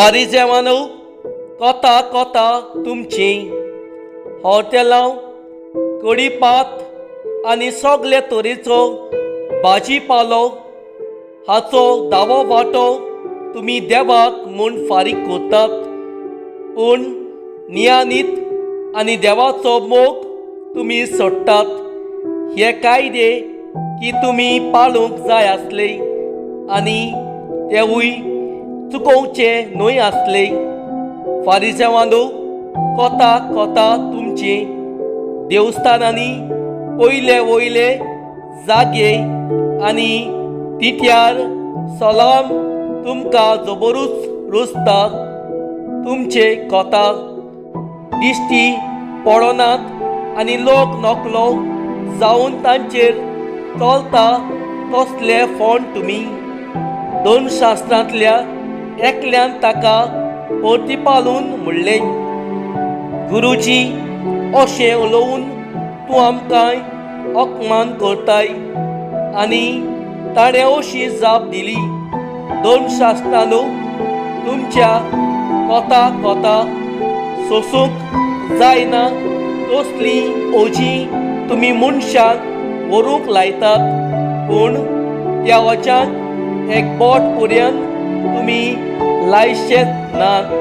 फारिजेवानो कोता कोता तुमची हॉटेलां कढीपात आनी सगळे तरेचो भाजीपालो हाचो दावो वांटो तुमी देवाक म्हूण फारीक करतात, पूण नियानीत आनी देवाचो मोग तुमी सोडटात। हे कायदे की तुमी पाळूंक जाय आसले आनी तेवूय चुकोवचे न्हय आसले। फारिजेवानो कोता कोता तुमचे देवस्थानांनी पयले वयले जागे आनी तिट्यार सलाम तुमकां जबरूच रुजता। तुमचे कोता दिश्टी पडनात आनी लोक नकलो जावन तांचेर चलता तसले फोंड तुमी। दोन शास्त्रांतल्या एकल्यान ताका प्रतिपालून म्हणलें, गुरुजी अशें उलोवन तूं आमकां अपमान करताय। आनी ताणें अशी जाप दिली, दोन शास्त्रांनो तुमच्या कोता कोता सोसूंक जायना तसली ओजी तुमी मनशाक व्हरूंक लायतात, पूण त्या वचान एक बोट पर्यंत तुमी लायशेच नात।